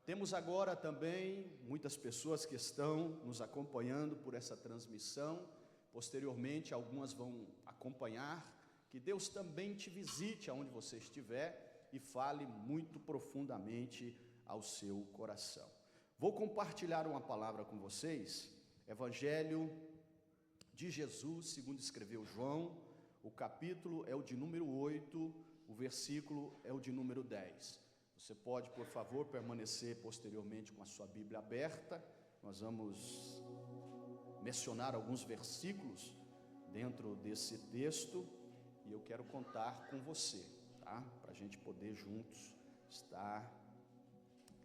Temos agora também muitas pessoas que estão nos acompanhando por essa transmissão. Posteriormente, algumas vão acompanhar. Que Deus também te visite aonde você estiver e fale muito profundamente ao seu coração. Vou compartilhar uma palavra com vocês. Evangelho de Jesus, segundo escreveu João. O capítulo é o de número 8, o versículo é o de número 10. Você pode, por favor, permanecer posteriormente com a sua Bíblia aberta. Nós vamos mencionar alguns versículos dentro desse texto e eu quero contar com você, tá? Para a gente poder juntos estar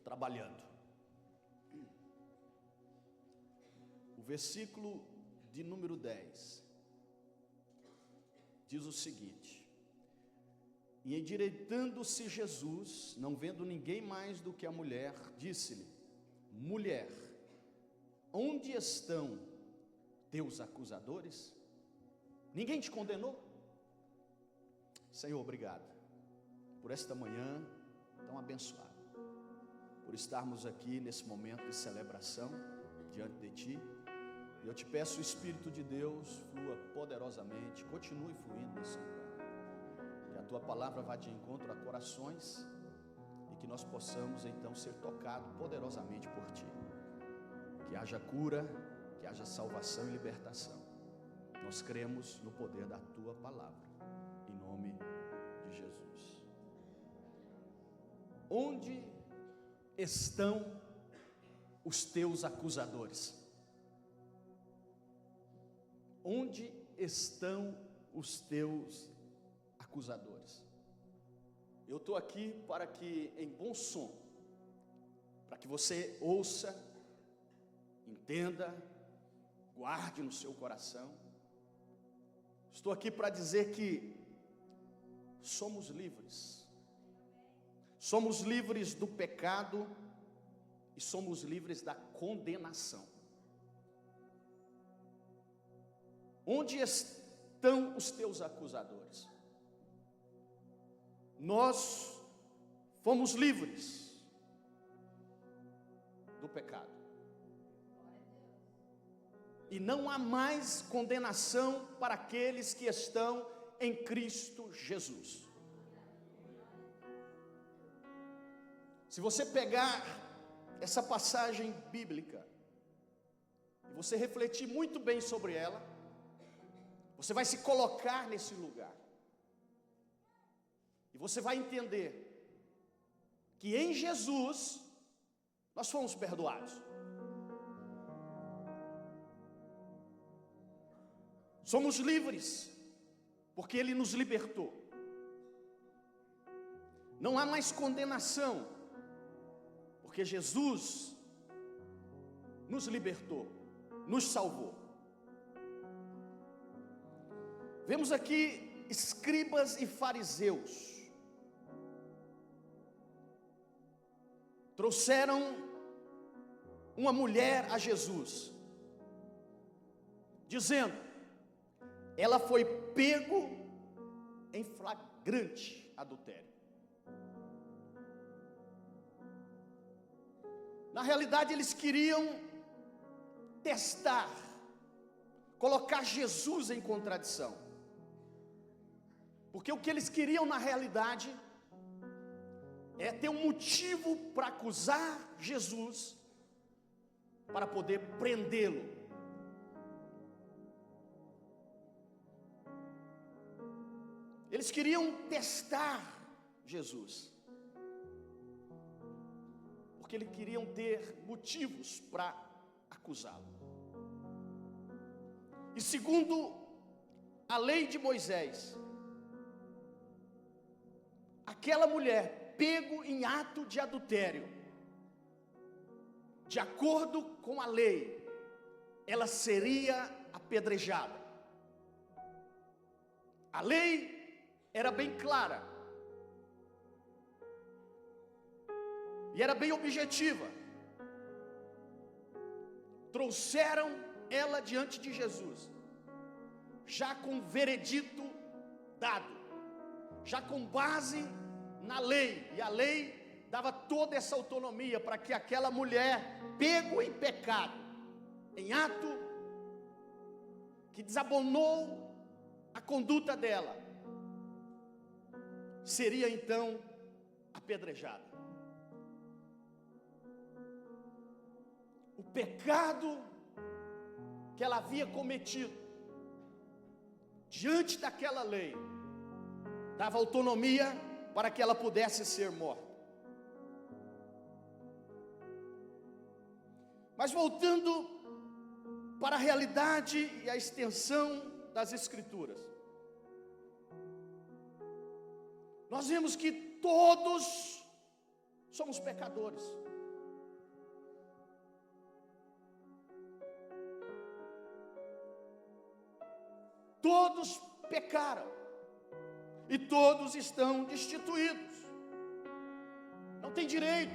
trabalhando. O versículo de número 10 diz o seguinte: E endireitando-se Jesus, não vendo ninguém mais do que a mulher, disse-lhe: Mulher, onde estão teus acusadores? Ninguém te condenou? Senhor, obrigado por esta manhã tão abençoada, por estarmos aqui nesse momento de celebração diante de Ti. E eu te peço, o Espírito de Deus flua poderosamente, continue fluindo nesse lugar. Que a Tua palavra vá de encontro a corações e que nós possamos então ser tocados poderosamente por Ti. Que haja cura, que haja salvação e libertação. Nós cremos no poder da Tua palavra, em nome de Jesus. Onde estão os teus acusadores? Onde estão os teus acusadores? Eu estou aqui para que, em bom som, para que você ouça, entenda, guarde no seu coração. Estou aqui para dizer que somos livres. Somos livres do pecado e somos livres da condenação. Onde estão os teus acusadores? Nós fomos livres do pecado. E não há mais condenação para aqueles que estão em Cristo Jesus. Se você pegar essa passagem bíblica e você refletir muito bem sobre ela, você vai se colocar nesse lugar. E você vai entender que em Jesus nós fomos perdoados. Somos livres, porque Ele nos libertou. Não há mais condenação, porque Jesus nos libertou, nos salvou. Vemos aqui escribas e fariseus. Trouxeram uma mulher a Jesus, dizendo: ela foi pego em flagrante adultério. Na realidade, eles queriam testar, colocar Jesus em contradição. Porque o que eles queriam na realidade é ter um motivo para acusar Jesus, para poder prendê-lo. Eles queriam testar Jesus, porque eles queriam ter motivos para acusá-lo. E segundo a lei de Moisés, aquela mulher pego em ato de adultério, de acordo com a lei, ela seria apedrejada. A lei era bem clara e era bem objetiva. Trouxeram ela diante de Jesus, já com veredito dado, já com base na lei, e a lei dava toda essa autonomia para que aquela mulher, pego em pecado, em ato que desabonou a conduta dela, seria então apedrejada. O pecado que ela havia cometido diante daquela lei dava autonomia para que ela pudesse ser morta. Mas voltando para a realidade e a extensão das Escrituras, nós vemos que todos somos pecadores. Todos pecaram e todos estão destituídos. Não tem direito.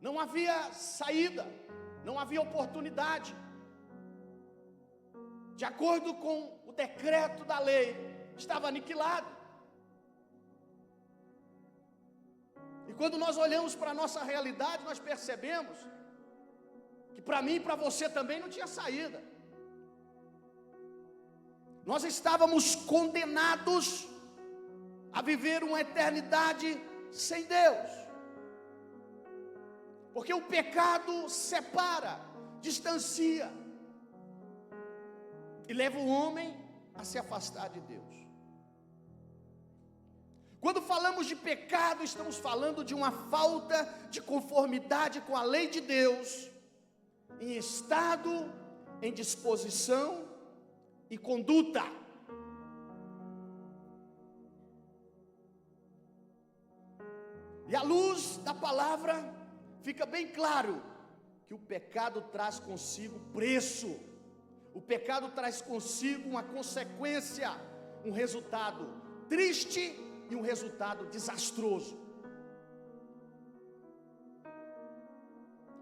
Não havia saída, não havia oportunidade. De acordo com o decreto da lei, estava aniquilado. E quando nós olhamos para a nossa realidade, nós percebemos que para mim e para você também não tinha saída. Nós estávamos condenados a viver uma eternidade sem Deus, porque o pecado separa, distancia e leva o homem a se afastar de Deus. Quando falamos de pecado, estamos falando de uma falta de conformidade com a lei de Deus, em estado, em disposição e conduta. E à luz da palavra, fica bem claro que o pecado traz consigo preço. O pecado traz consigo uma consequência, um resultado triste e um resultado desastroso.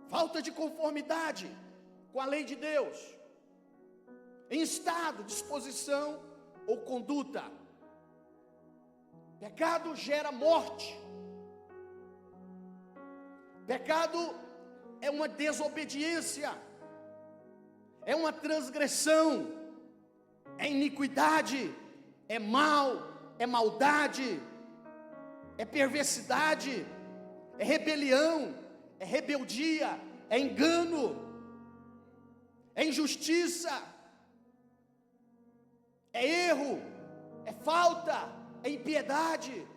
Falta de conformidade com a lei de Deus, em estado, disposição ou conduta. Pecado gera morte. Pecado é uma desobediência, é uma transgressão, é iniquidade, é mal, é maldade, é perversidade, é rebelião, é rebeldia, é engano, é injustiça, é erro, é falta, é impiedade.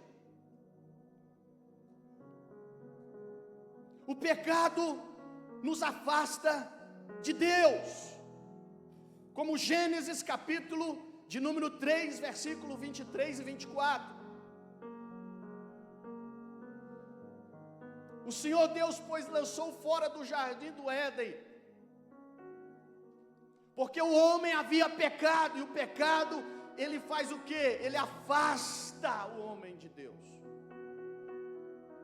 O pecado nos afasta de Deus, como Gênesis capítulo de número 3, versículo 23 e 24. O Senhor Deus, pois, lançou fora do jardim do Éden, porque o homem havia pecado, e o pecado, ele faz o quê? Ele afasta o homem de Deus,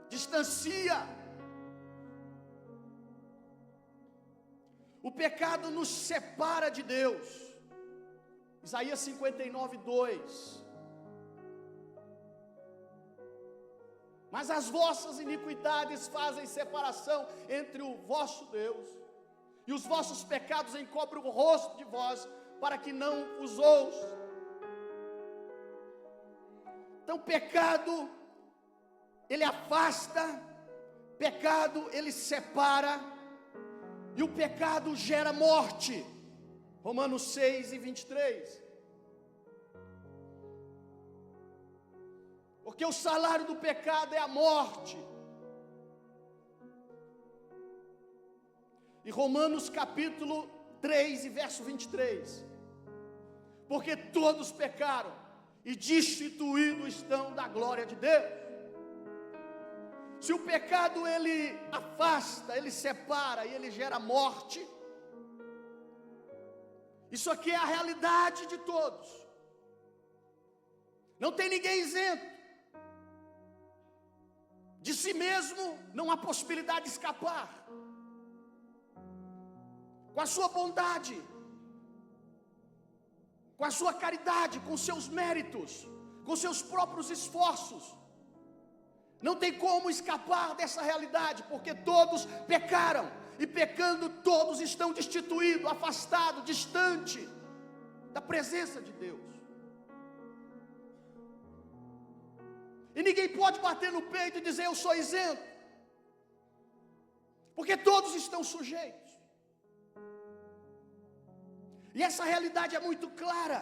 distancia. O pecado nos separa de Deus. Isaías 59, 2. Mas as vossas iniquidades fazem separação entre o vosso Deus, e os vossos pecados encobrem o rosto de vós, para que não os ouça. Então, pecado, ele afasta, pecado, ele separa, e o pecado gera morte. Romanos 6 e 23. Porque o salário do pecado é a morte. E Romanos capítulo 3 e verso 23. Porque todos pecaram e destituídos estão da glória de Deus. Se o pecado ele afasta, ele separa e ele gera morte, isso aqui é a realidade de todos. Não tem ninguém isento. De si mesmo não há possibilidade de escapar. Com a sua bondade, com a sua caridade, com seus méritos, com seus próprios esforços, Não tem como escapar dessa realidade, porque todos pecaram, e pecando todos estão destituídos, afastados, distantes da presença de Deus. E ninguém pode bater no peito e dizer: eu sou isento, porque todos estão sujeitos. E essa realidade é muito clara.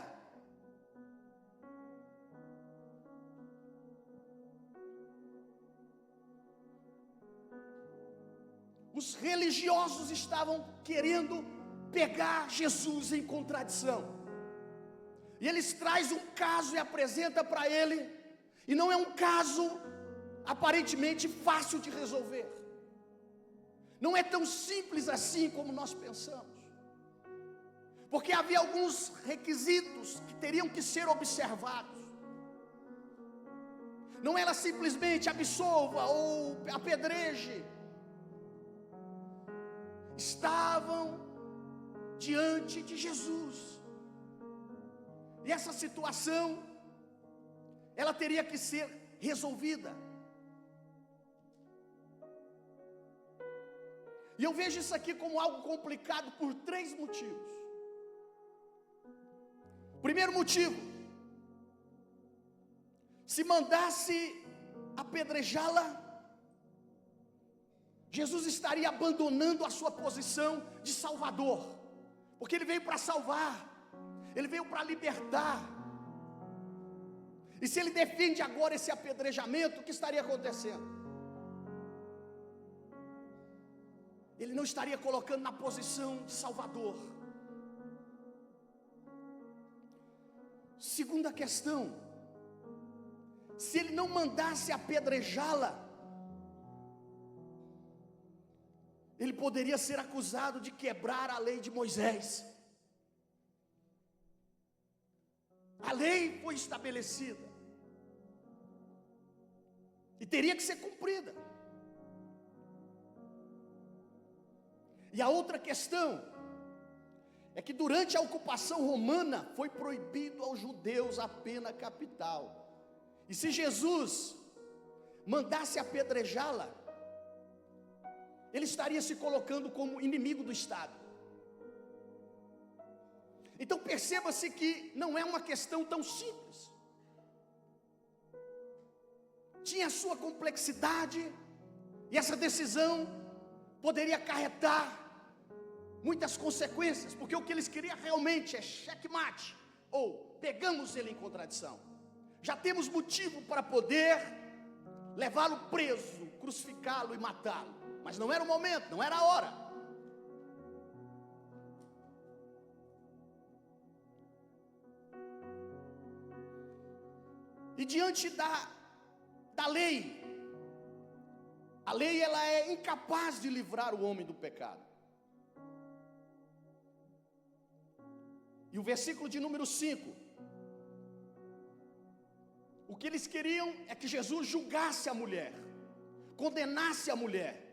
Os religiosos estavam querendo pegar Jesus em contradição. E eles trazem um caso e apresentam para ele. E não é um caso aparentemente fácil de resolver. Não é tão simples assim como nós pensamos. Porque havia alguns requisitos que teriam que ser observados. Não era simplesmente absolva ou apedreje. Estavam diante de Jesus. E essa situação, ela teria que ser resolvida. E eu vejo isso aqui como algo complicado por 3 motivos. Primeiro motivo: se mandasse apedrejá-la, Jesus estaria abandonando a sua posição de Salvador, porque Ele veio para salvar, Ele veio para libertar. E se Ele defende agora esse apedrejamento, o que estaria acontecendo? Ele não estaria colocando na posição de Salvador. Segunda questão: se Ele não mandasse apedrejá-la, Ele poderia ser acusado de quebrar a lei de Moisés. A lei foi estabelecida e teria que ser cumprida. E a outra questão é que durante a ocupação romana foi proibido aos judeus a pena capital. E se Jesus mandasse apedrejá-la, ele estaria se colocando como inimigo do Estado. Então perceba-se que não é uma questão tão simples. Tinha a sua complexidade, e essa decisão poderia acarretar muitas consequências, porque o que eles queriam realmente é checkmate, ou pegamos ele em contradição. Já temos motivo para poder levá-lo preso, crucificá-lo e matá-lo. Mas não era o momento, não era a hora. E diante da lei, a lei ela é incapaz de livrar o homem do pecado. E o versículo de número 5, o que eles queriam é que Jesus julgasse a mulher, condenasse a mulher,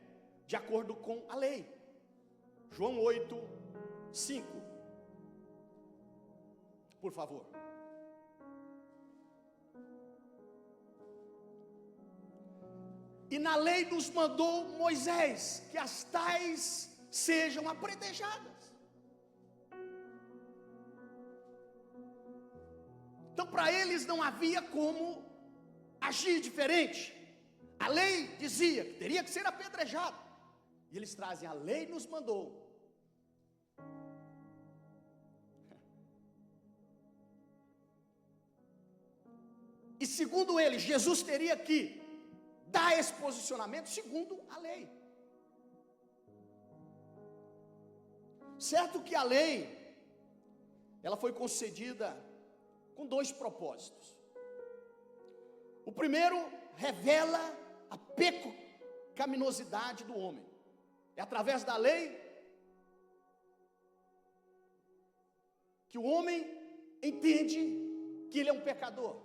de acordo com a lei. João 8, 5. Por favor. E na lei nos mandou Moisés que as tais sejam apedrejadas. Então para eles não havia como agir diferente. A lei dizia que teria que ser apedrejado. E eles trazem: a lei nos mandou. E segundo eles, Jesus teria que dar esse posicionamento segundo a lei. Certo que a lei, ela foi concedida com 2 propósitos. O primeiro, revela a pecaminosidade do homem. É através da lei que o homem entende que ele é um pecador.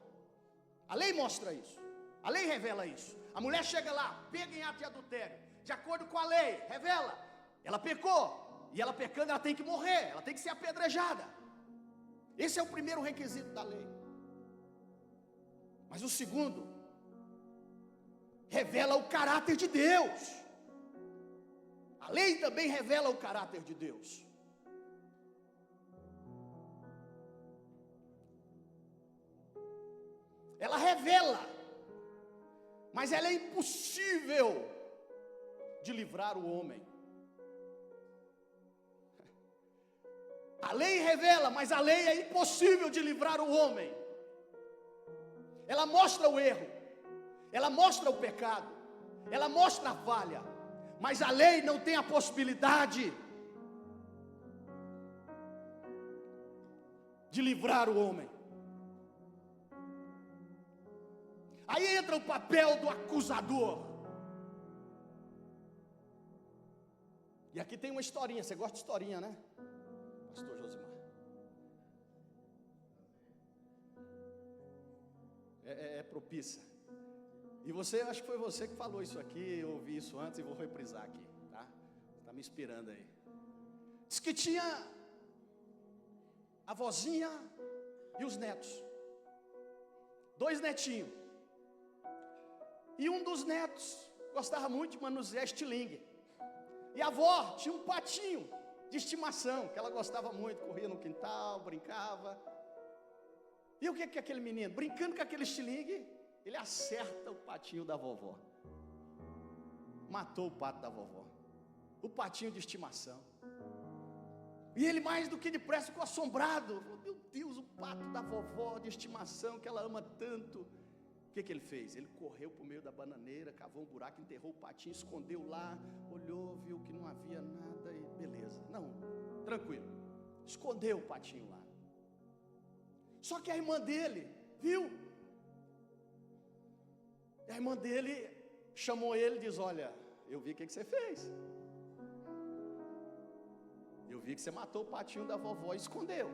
A lei mostra isso. A lei revela isso. A mulher chega lá, pega em ato de adultério. De acordo com a lei, revela. Ela pecou. E ela pecando, ela tem que morrer. Ela tem que ser apedrejada. Esse é o primeiro requisito da lei. Mas o segundo revela o caráter de Deus. A lei também revela o caráter de Deus. Ela revela, mas ela é impossível de livrar o homem. A lei revela, mas a lei é impossível de livrar o homem. Ela mostra o erro, ela mostra o pecado, ela mostra a falha, mas a lei não tem a possibilidade de livrar o homem. Aí entra o papel do acusador. E aqui tem uma historinha, você gosta de historinha, né, pastor Josimar? É propícia. E você, acho que foi você que falou isso aqui, eu ouvi isso antes e vou reprisar aqui, tá? Você está me inspirando aí. Diz que tinha a vozinha e os netos. 2 netinhos. E um dos netos gostava muito de manusear estilingue. E a avó tinha um patinho de estimação, que ela gostava muito, corria no quintal, brincava. E o que é aquele menino? Brincando com aquele estilingue, ele acerta o patinho da vovó. Matou o pato da vovó. O patinho de estimação. E ele, mais do que depressa, ficou assombrado. Meu Deus, o pato da vovó de estimação, que ela ama tanto. O que ele fez? Ele correu para o meio da bananeira, cavou um buraco, enterrou o patinho, escondeu lá, olhou, viu que não havia nada e beleza. Não, tranquilo. Escondeu o patinho lá. Só que a irmã dele viu. E a irmã dele chamou ele e diz: olha, eu vi o que você fez. Eu vi que você matou o patinho da vovó e escondeu.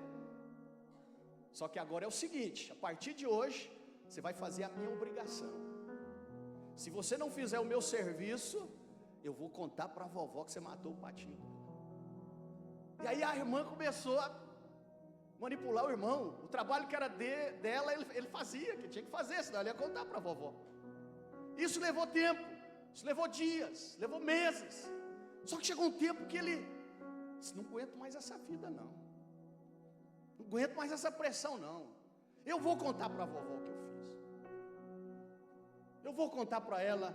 Só que agora é o seguinte: a partir de hoje você vai fazer a minha obrigação. Se você não fizer o meu serviço, eu vou contar para a vovó que você matou o patinho. E aí a irmã começou a manipular o irmão. O trabalho que era dela, ele fazia, que tinha que fazer, senão ele ia contar para a vovó. Isso levou tempo, isso levou dias, levou meses. Só que chegou um tempo que ele disse: não aguento mais essa vida não. Não aguento mais essa pressão não. Eu vou contar para a vovó o que eu fiz. Eu vou contar para ela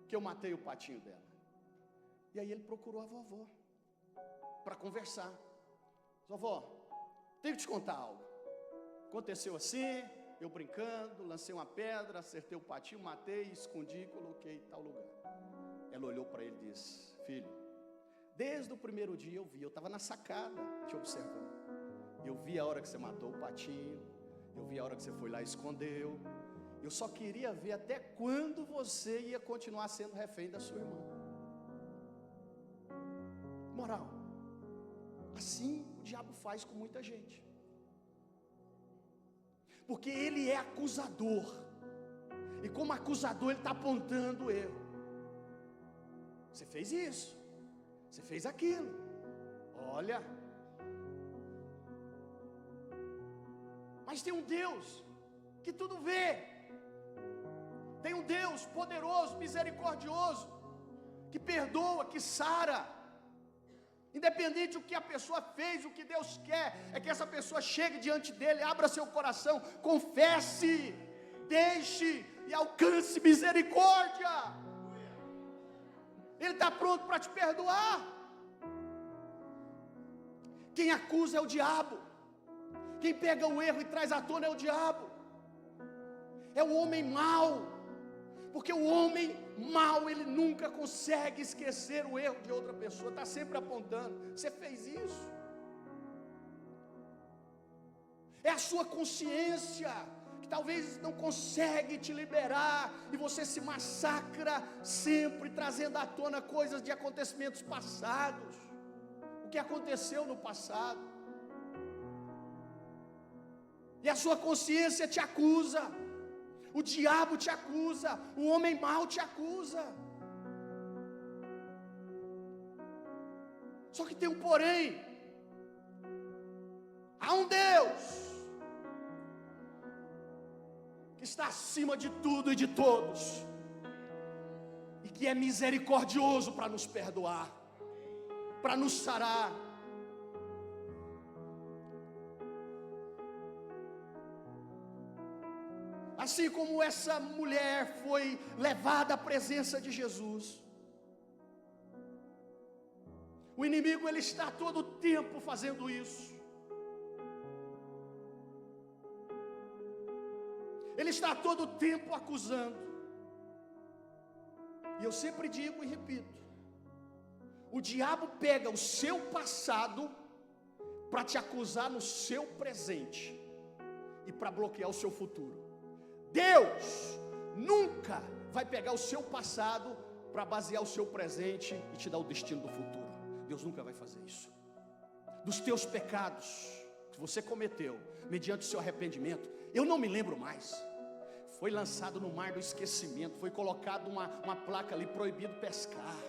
que eu matei o patinho dela. E aí ele procurou a vovó para conversar. Vovó, tenho que te contar algo. Aconteceu assim, eu brincando, lancei uma pedra, acertei o patinho, matei, escondi e coloquei em tal lugar. Ela olhou para ele e disse: filho, desde o primeiro dia eu vi, eu estava na sacada te observando. Eu vi a hora que você matou o patinho, eu vi a hora que você foi lá e escondeu. Eu só queria ver até quando você ia continuar sendo refém da sua irmã. Moral, assim o diabo faz com muita gente. Porque ele é acusador. E como acusador ele está apontando o erro. Você fez isso, você fez aquilo. Olha. Mas tem um Deus que tudo vê. Tem um Deus poderoso, misericordioso, que perdoa, que sara. Independente do que a pessoa fez, o que Deus quer é que essa pessoa chegue diante dele, abra seu coração, confesse, deixe e alcance misericórdia. Ele está pronto para te perdoar. Quem acusa é o diabo. Quem pega o erro e traz à tona é o diabo. É o homem mau. Porque o homem mau, ele nunca consegue esquecer o erro de outra pessoa. Está sempre apontando: você fez isso. É a sua consciência que talvez não consegue te liberar. E você se massacra sempre trazendo à tona coisas de acontecimentos passados. O que aconteceu no passado. E a sua consciência te acusa. O diabo te acusa. O homem mau te acusa. Só que tem um porém. Há um Deus que está acima de tudo e de todos. e que é misericordioso para nos perdoar, para nos sarar. Assim como essa mulher foi levada à presença de Jesus, o inimigo ele está todo o tempo fazendo isso. Ele está todo o tempo acusando. E eu sempre digo e repito: o diabo pega o seu passado para te acusar no seu presente e para bloquear o seu futuro. Deus nunca vai pegar o seu passado para basear o seu presente e te dar o destino do futuro. Deus nunca vai fazer isso. Dos teus pecados que você cometeu, mediante o seu arrependimento, eu não me lembro mais. Foi lançado no mar do esquecimento, foi colocado uma placa ali, proibido pescar.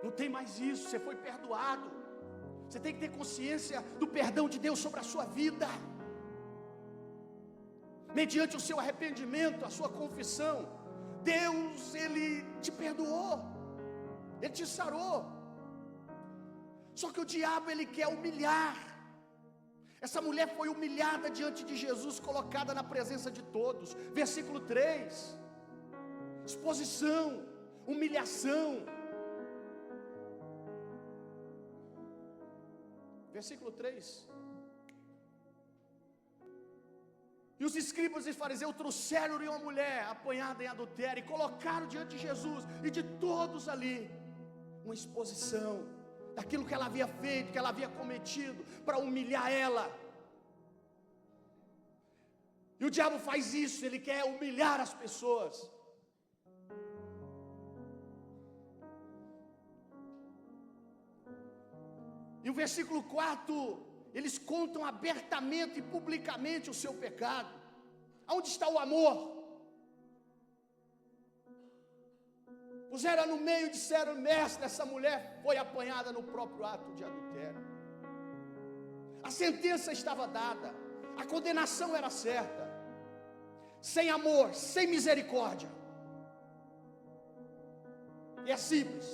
Não tem mais isso, você foi perdoado. Você tem que ter consciência do perdão de Deus sobre a sua vida. Mediante o seu arrependimento, a sua confissão, Deus, Ele te perdoou, Ele te sarou. Só que o diabo, ele quer humilhar. Essa mulher foi humilhada diante de Jesus, colocada na presença de todos. Versículo 3, exposição, humilhação. Versículo 3. E os escribas e fariseus trouxeram uma mulher apanhada em adultério e colocaram diante de Jesus e de todos ali uma exposição daquilo que ela havia feito, que ela havia cometido, para humilhar ela. E o diabo faz isso, ele quer humilhar as pessoas. E o versículo 4, eles contam abertamente e publicamente o seu pecado. Aonde está o amor? Puseram no meio e disseram: mestre, essa mulher foi apanhada no próprio ato de adultério. A sentença estava dada, a condenação era certa. Sem amor, sem misericórdia. E é simples: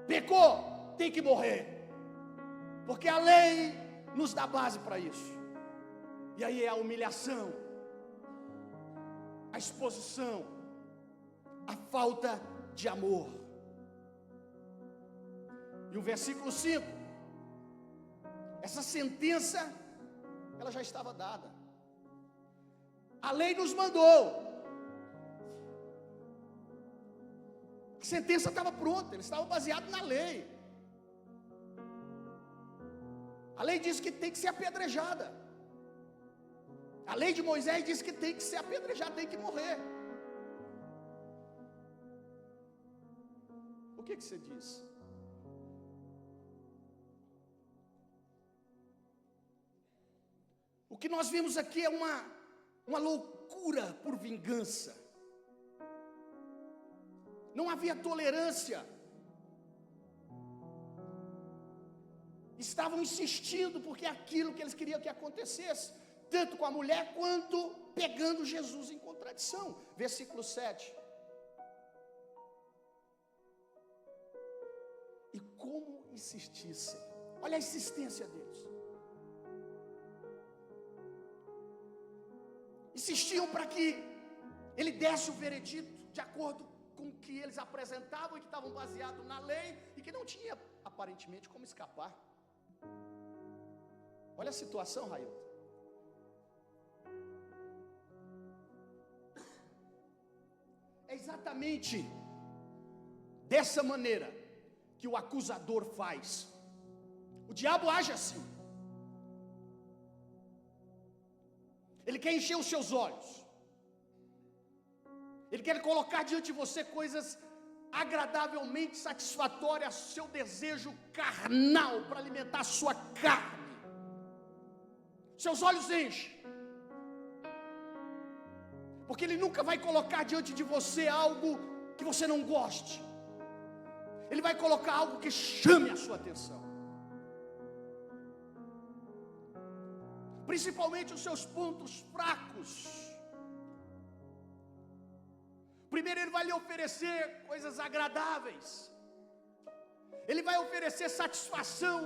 pecou, tem que morrer, porque a lei nos dá base para isso. E aí é a humilhação, a exposição, a falta de amor. E o versículo 5, essa sentença, ela já estava dada. A lei nos mandou. A sentença estava pronta, eles estavam baseados na lei. A lei diz que tem que ser apedrejada. A lei de Moisés diz que tem que ser apedrejada, tem que morrer. O que você diz? O que nós vimos aqui é uma loucura por vingança. Não havia tolerância. Estavam insistindo porque é aquilo que eles queriam que acontecesse, tanto com a mulher quanto pegando Jesus em contradição. Versículo 7. E como insistissem, olha a insistência deles. Insistiam para que ele desse o veredito de acordo com o que eles apresentavam e que estavam baseados na lei e que não tinha aparentemente como escapar. Olha a situação, Railton. É exatamente dessa maneira que o acusador faz. O diabo age assim. Ele quer encher os seus olhos. Ele quer colocar diante de você coisas agradavelmente satisfatórias, seu desejo carnal, para alimentar a sua carne. Seus olhos enchem. Porque ele nunca vai colocar diante de você algo que você não goste. Ele vai colocar algo que chame a sua atenção. Principalmente os seus pontos fracos. Primeiro ele vai lhe oferecer coisas agradáveis. Ele vai oferecer satisfação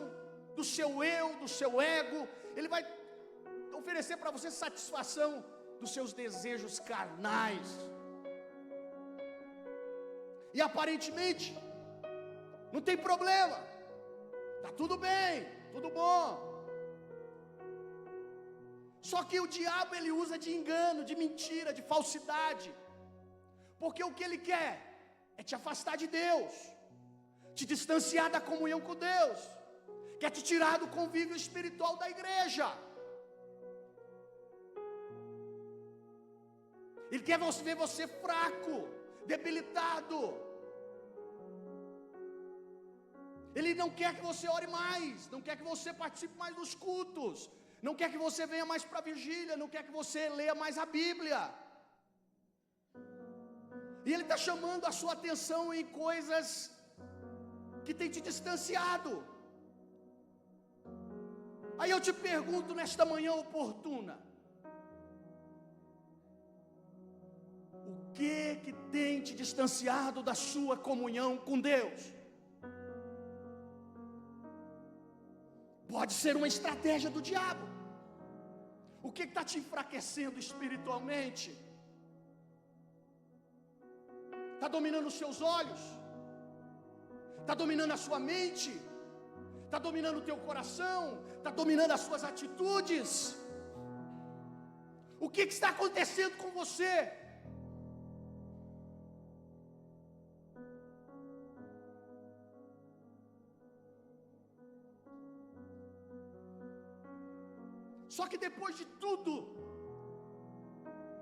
do seu eu, do seu ego. Ele vai oferecer para você satisfação dos seus desejos carnais. E aparentemente não tem problema. Tá tudo bem, tudo bom. Só que o diabo ele usa de engano, de mentira, de falsidade. Porque o que ele quer é te afastar de Deus, te distanciar da comunhão com Deus, quer te tirar do convívio espiritual da igreja. Ele quer ver você fraco, debilitado. Ele não quer que você ore mais, não quer que você participe mais dos cultos, não quer que você venha mais para a vigília, não quer que você leia mais a Bíblia. E ele está chamando a sua atenção em coisas que tem te distanciado. Aí eu te pergunto nesta manhã oportuna: o que tem te distanciado da sua comunhão com Deus? Pode ser uma estratégia do diabo. O que está te enfraquecendo espiritualmente? Está dominando os seus olhos? Está dominando a sua mente? Está dominando o teu coração? Está dominando as suas atitudes? O que está acontecendo com você? Só que depois de tudo,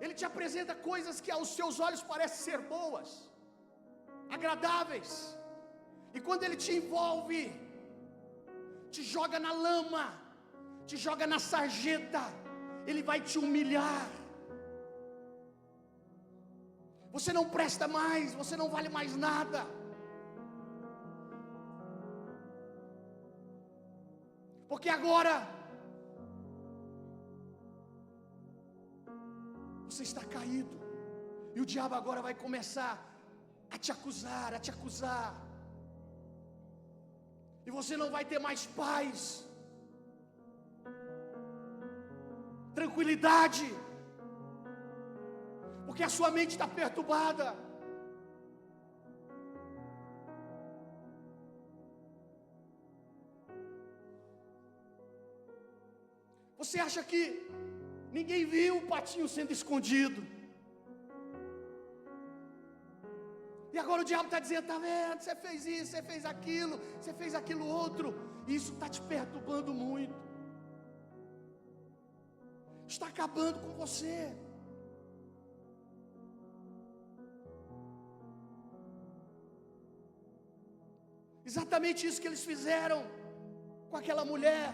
ele te apresenta coisas que aos seus olhos parecem ser boas, agradáveis. E quando ele te envolve, te joga na lama, te joga na sarjeta, ele vai te humilhar. Você não presta mais, você não vale mais nada. Porque agora você está caído, e o diabo agora vai começar a te acusar, e você não vai ter mais paz, tranquilidade, porque a sua mente está perturbada. Você acha que ninguém viu o patinho sendo escondido? E agora o diabo está dizendo: está vendo, você fez isso, você fez aquilo, você fez aquilo outro. E isso está te perturbando muito, está acabando com você. Exatamente isso que eles fizeram com aquela mulher.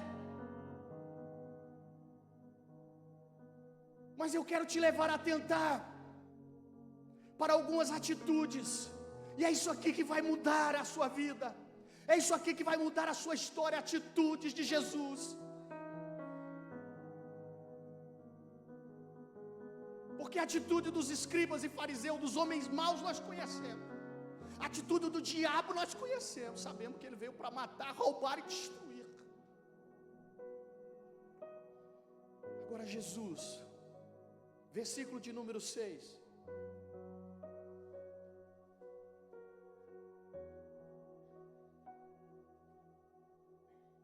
Mas eu quero te levar a atentar para algumas atitudes, e é isso aqui que vai mudar a sua vida, é isso aqui que vai mudar a sua história. Atitudes de Jesus. Porque a atitude dos escribas e fariseus, dos homens maus, nós conhecemos. A atitude do diabo nós conhecemos, sabemos que ele veio para matar, roubar e destruir. Agora Jesus, versículo de número 6.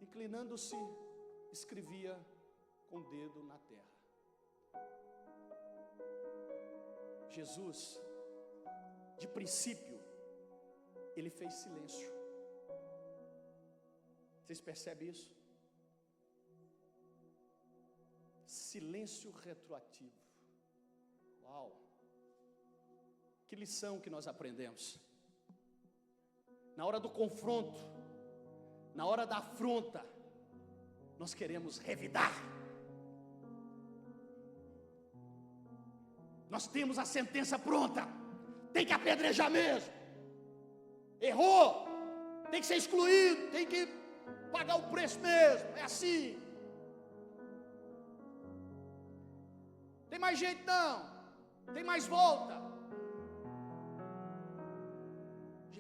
Inclinando-se, escrevia com o dedo na terra. Jesus, de princípio, ele fez silêncio. Vocês percebem isso? Silêncio retroativo. Uau! Que lição que nós aprendemos. Na hora do confronto, na hora da afronta, nós queremos revidar. Nós temos a sentença pronta, tem que apedrejar mesmo. Errou, tem que ser excluído, tem que pagar o preço mesmo, é assim. Tem mais jeito não, tem mais volta.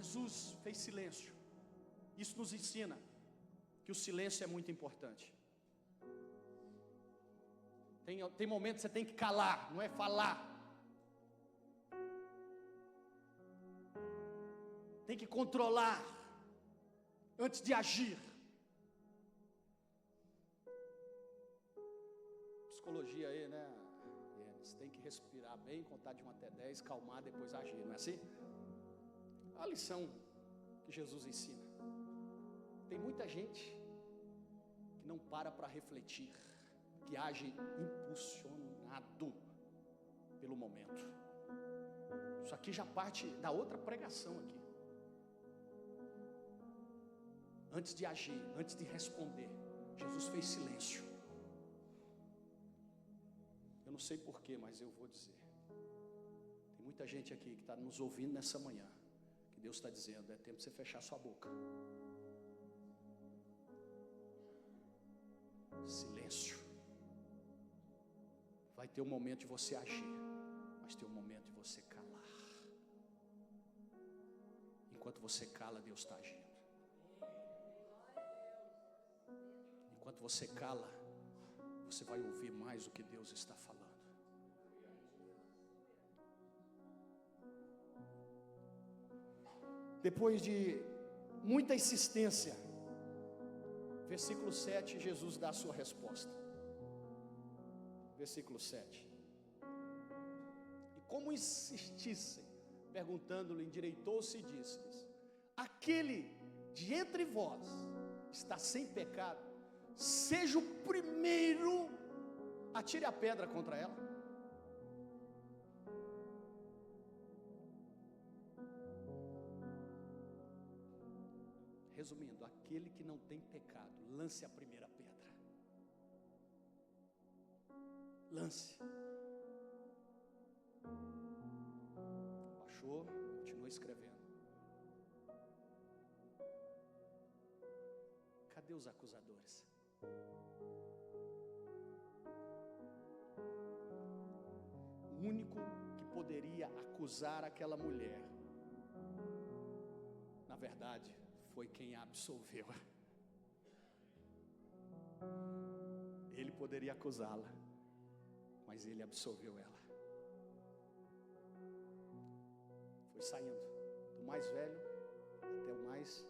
Jesus fez silêncio. Isso nos ensina que o silêncio é muito importante. Tem momentos que você tem que calar, não é falar. Tem que controlar antes de agir. Psicologia aí, né? Você tem que respirar bem, contar de 1 até 10, calmar, depois agir, não é assim? A lição que Jesus ensina. Tem muita gente que não para refletir, que age impulsionado pelo momento. Isso aqui já parte da outra pregação aqui. Antes de agir, antes de responder, Jesus fez silêncio. Eu não sei porquê, mas eu vou dizer. Tem muita gente aqui que está nos ouvindo nessa manhã, que Deus está dizendo, é tempo de você fechar sua boca. Silêncio. Vai ter um momento de você agir, mas tem um momento de você calar. Enquanto você cala, Deus está agindo. Enquanto você cala, você vai ouvir mais o que Deus está falando. Depois de muita insistência, versículo 7, Jesus dá a sua resposta. Versículo 7. E como insistissem, perguntando-lhe, endireitou-se e disse-lhes: aquele de entre vós está sem pecado, seja o primeiro, atire a pedra contra ela. Resumindo, aquele que não tem pecado, lance a primeira pedra. Lance. Baixou, continua escrevendo. Cadê os acusadores? O único que poderia acusar aquela mulher, na verdade, foi quem a absolveu. Ele poderia acusá-la, mas ele absolveu ela. Foi saindo, do mais velho até o mais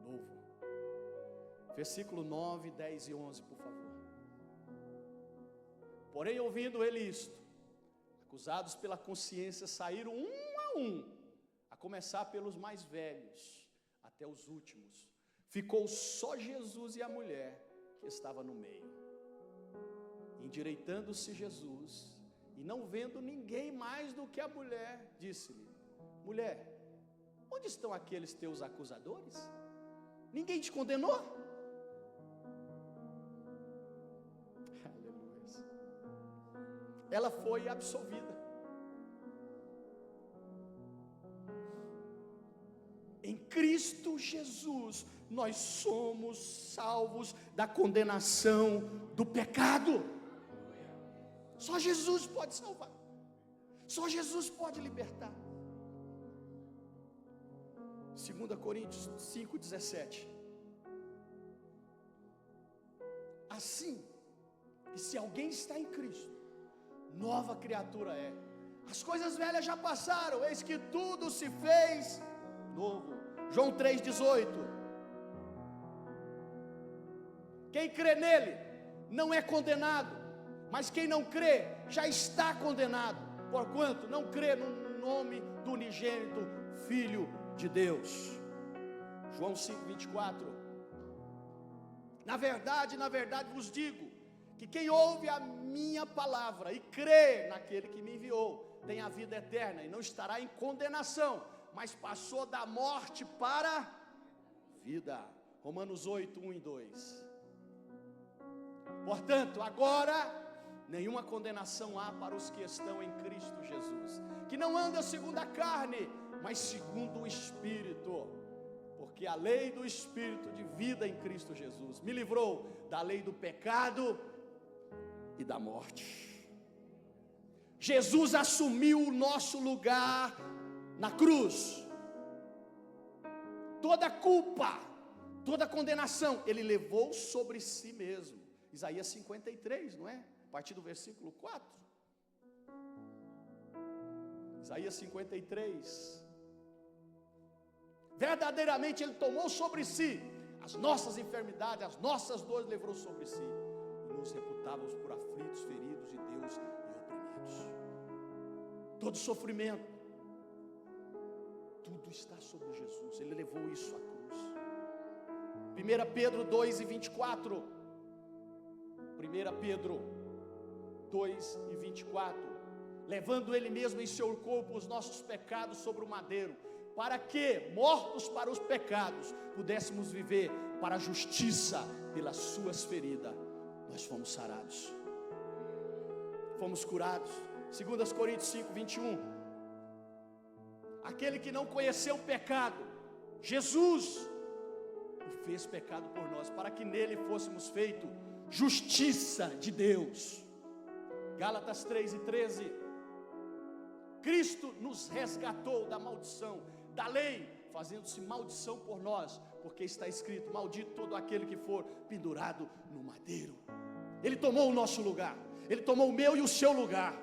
novo. Versículo 9, 10 e 11, por favor. Porém, ouvindo ele isto, acusados pela consciência, saíram um a um, a começar pelos mais velhos, até os últimos. Ficou só Jesus e a mulher que estava no meio. Endireitando-se Jesus, e não vendo ninguém mais do que a mulher, disse-lhe: mulher, onde estão aqueles teus acusadores? Ninguém te condenou? Aleluia. Ela foi absolvida. Em Cristo Jesus, nós somos salvos da condenação do pecado. Só Jesus pode salvar. Só Jesus pode libertar. 2 Coríntios 5,17. Assim, que se alguém está em Cristo, nova criatura é. As coisas velhas já passaram, eis que tudo se fez novo. João 3,18. Quem crê nele não é condenado, mas quem não crê já está condenado, porquanto não crê no nome do unigênito Filho de Deus. João 5,24. Na verdade vos digo, que quem ouve a minha palavra e crê naquele que me enviou, tem a vida eterna e não estará em condenação, mas passou da morte para a vida. Romanos 8, 1 e 2. Portanto, agora, nenhuma condenação há para os que estão em Cristo Jesus, que não andam segundo a carne, mas segundo o Espírito, porque a lei do Espírito de vida em Cristo Jesus me livrou da lei do pecado e da morte. Jesus assumiu o nosso lugar na cruz. toda a culpa, toda a condenação, Ele levou sobre si mesmo. Isaías 53, não é? A partir do versículo 4. Isaías 53. Verdadeiramente Ele tomou sobre si as nossas enfermidades, as nossas dores levou sobre si, e nos reputávamos por aflitos, feridos de Deus e oprimidos. Todo sofrimento, tudo está sobre Jesus. Ele levou isso à cruz. 1 Pedro 2:24. 1 Pedro 2:24. Levando Ele mesmo em seu corpo os nossos pecados sobre o madeiro, para que, mortos para os pecados, pudéssemos viver para a justiça. Pelas suas feridas nós fomos sarados, fomos curados. 2 Coríntios 5:21. Aquele que não conheceu o pecado, Jesus o fez pecado por nós, para que nele fôssemos feito justiça de Deus. Gálatas 3:13. Cristo nos resgatou da maldição da lei, fazendo-se maldição por nós, porque está escrito: maldito todo aquele que for pendurado no madeiro. Ele tomou o nosso lugar, Ele tomou o meu e o seu lugar.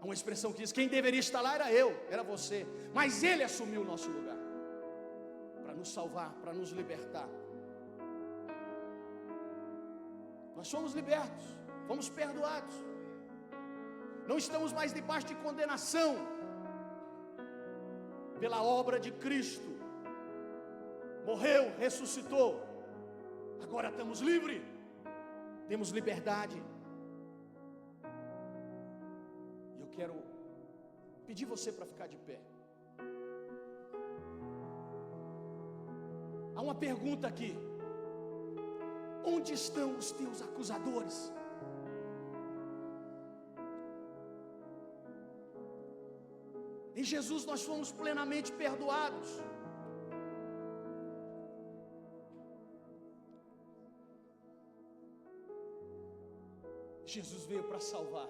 Há uma expressão que diz: quem deveria estar lá era eu, era você, mas Ele assumiu o nosso lugar, para nos salvar, para nos libertar. Nós somos libertos, fomos perdoados, não estamos mais debaixo de condenação, pela obra de Cristo. Morreu, ressuscitou, agora estamos livres, temos liberdade. E eu quero pedir você para ficar de pé. Há uma pergunta aqui: onde estão os teus acusadores? Em Jesus nós fomos plenamente perdoados. Jesus veio para salvar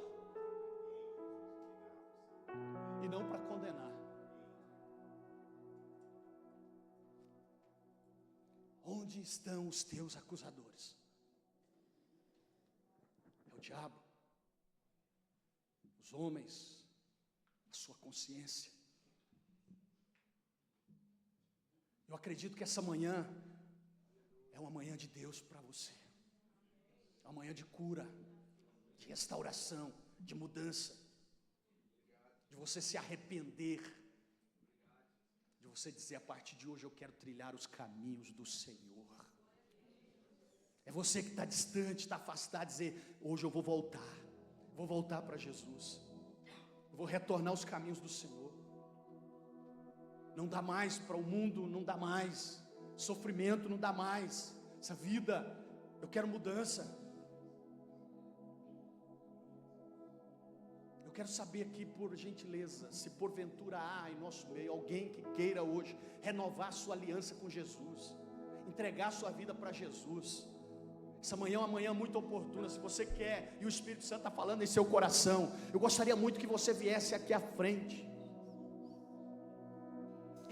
e não para condenar. Onde estão os teus acusadores? É o diabo, os homens, a sua consciência. Eu acredito que essa manhã é uma manhã de Deus para você, é uma manhã de cura, de restauração, de mudança, de você se arrepender, de você dizer: a partir de hoje eu quero trilhar os caminhos do Senhor. É você que está distante, está afastado, dizer: hoje eu vou voltar para Jesus, eu vou retornar aos caminhos do Senhor. Não dá mais para o mundo, não dá mais, sofrimento não dá mais, essa vida, eu quero mudança. Eu quero saber aqui, por gentileza, se porventura há em nosso meio alguém que queira hoje renovar sua aliança com Jesus, entregar sua vida para Jesus. Essa manhã é uma manhã muito oportuna. Se você quer, e o Espírito Santo está falando em seu coração, eu gostaria muito que você viesse aqui à frente,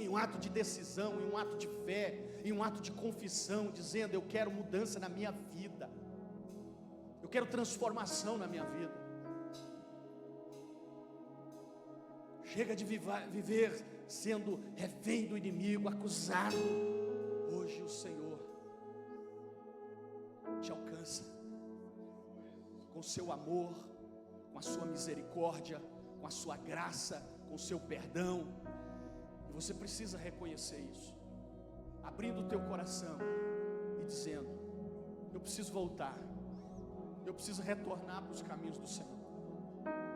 em um ato de decisão, em um ato de fé, em um ato de confissão, dizendo: eu quero mudança na minha vida, eu quero transformação na minha vida. Chega de viver sendo refém do inimigo, acusado. Hoje o Senhor te alcança com o seu amor, com a sua misericórdia, com a sua graça, com o seu perdão. E você precisa reconhecer isso, abrindo o teu coração e dizendo: eu preciso voltar, eu preciso retornar para os caminhos do Senhor,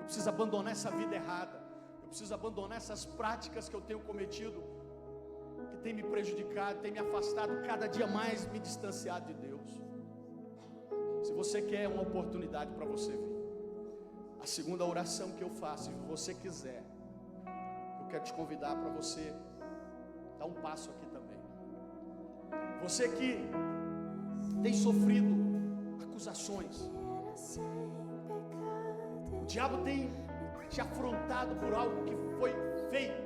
eu preciso abandonar essa vida errada, eu preciso abandonar essas práticas que eu tenho cometido, que tem me prejudicado, tem me afastado, cada dia mais me distanciado de Deus. Se você quer uma oportunidade para você vir, a segunda oração que eu faço, se você quiser, eu quero te convidar para você dar um passo aqui também. Você que tem sofrido acusações, o diabo tem te afrontado por algo que foi feito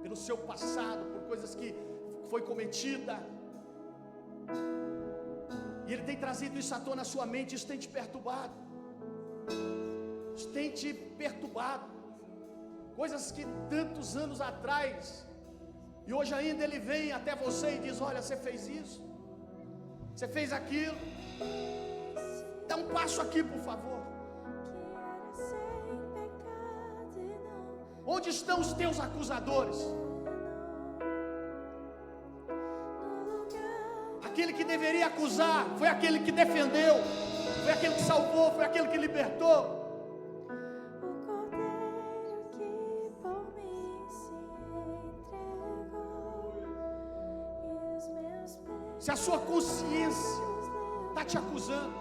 pelo seu passado, por coisas que foi cometida. E Ele tem trazido isso à tona na sua mente. Isso tem te perturbado. Isso tem te perturbado. Coisas que tantos anos atrás, e hoje ainda Ele vem até você e diz: olha, você fez isso, você fez aquilo, dá um passo aqui, por favor. Onde estão os teus acusadores? Aquele que deveria acusar foi aquele que defendeu, foi aquele que salvou, foi aquele que libertou. Se a sua consciência está te acusando,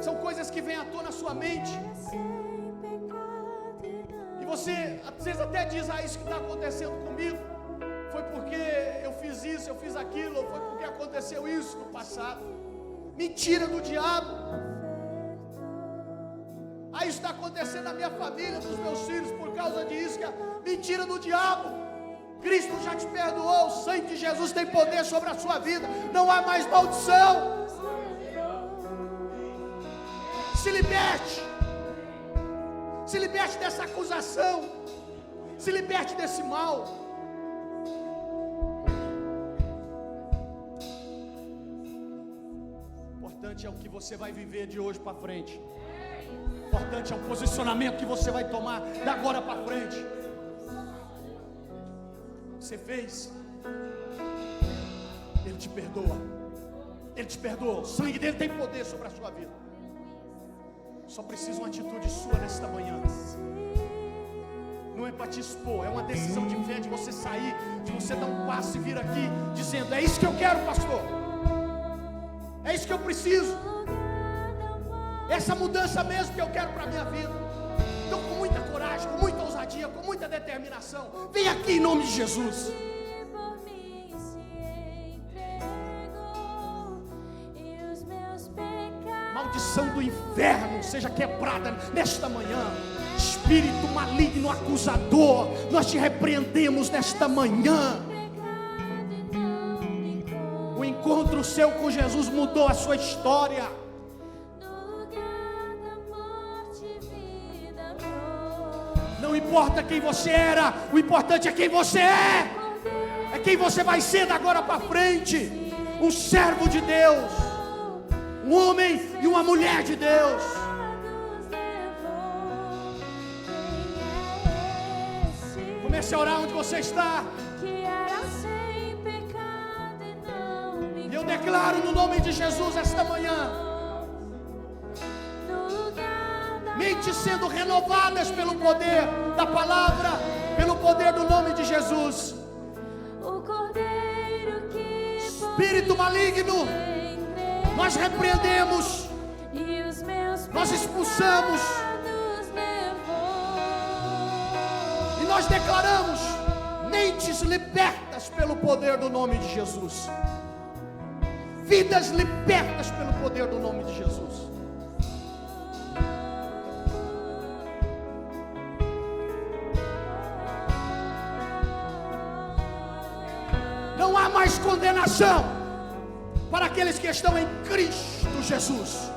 são coisas que vêm à tona na sua mente, e você às vezes até diz: ah, isso que está acontecendo comigo foi porque eu fiz isso, eu fiz aquilo, ou foi porque aconteceu isso no passado. Mentira do diabo. Ah, isso está acontecendo na minha família, nos meus filhos, por causa disso. Mentira do diabo. Cristo já te perdoou, o sangue de Jesus tem poder sobre a sua vida, não há mais maldição. Se liberte dessa acusação, se liberte desse mal. O importante é o que você vai viver de hoje para frente. O importante é o posicionamento que você vai tomar da agora para frente. Você fez, Ele te perdoa. Ele te perdoa. O sangue dele tem poder sobre a sua vida. Só precisa uma atitude sua nesta manhã. Não é para te expor, é uma decisão de fé, de você sair, de você dar um passo e vir aqui dizendo: é isso que eu quero, pastor, é isso que eu preciso, essa mudança mesmo que eu quero para a minha vida. Então, com muita coragem, com muita ousadia, com muita determinação, vem aqui em nome de Jesus. Maldição do inferno seja quebrada nesta manhã. Espírito maligno, acusador, nós te repreendemos nesta manhã. O encontro seu com Jesus mudou a sua história. Não importa quem você era, o importante é quem você é. É quem você vai ser da agora para frente. Um servo de Deus, um homem e uma mulher de Deus. Comece a orar onde você está. E eu declaro no nome de Jesus esta manhã: mentes sendo renovadas pelo poder da palavra, pelo poder do nome de Jesus. Espírito maligno, nós repreendemos, nós expulsamos e nós declaramos mentes libertas pelo poder do nome de Jesus, vidas libertas pelo poder do nome de Jesus. Não há mais condenação para aqueles que estão em Cristo Jesus.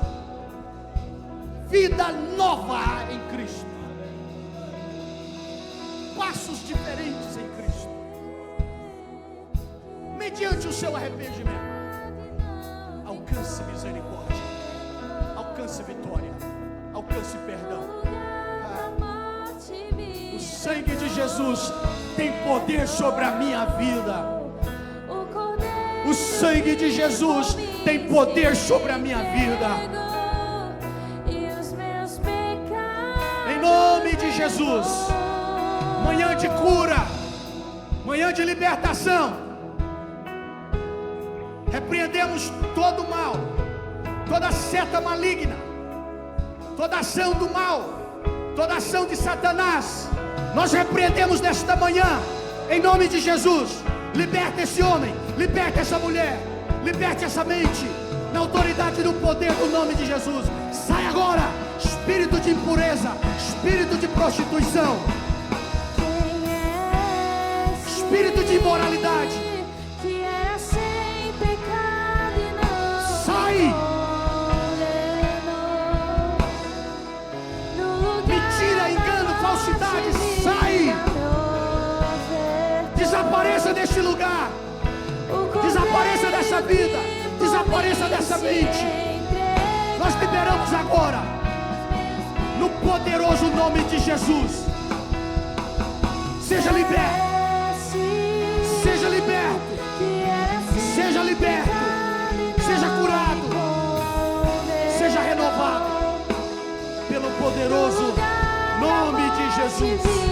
Vida nova em Cristo. Passos diferentes em Cristo. Mediante o seu arrependimento, alcance misericórdia, alcance vitória, alcance perdão. O sangue de Jesus tem poder sobre a minha vida. O sangue de Jesus tem poder sobre a minha vida. Em nome de Jesus. Manhã de cura, manhã de libertação. Repreendemos todo o mal, toda seta maligna, toda ação do mal, toda ação de Satanás. Nós repreendemos nesta manhã, em nome de Jesus. Liberta esse homem, liberta essa mulher, liberte essa mente, na autoridade do poder do nome de Jesus. Sai agora, espírito de impureza, espírito de prostituição, espírito de imoralidade, que era sem pecado e não sai! Mentira, engano, falsidade, sai! Desapareça deste lugar, desapareça dessa vida, desapareça dessa mente. Nós liberamos agora, no poderoso nome de Jesus. Seja liberto, seja liberto, seja liberto, seja curado, seja renovado, pelo poderoso nome de Jesus.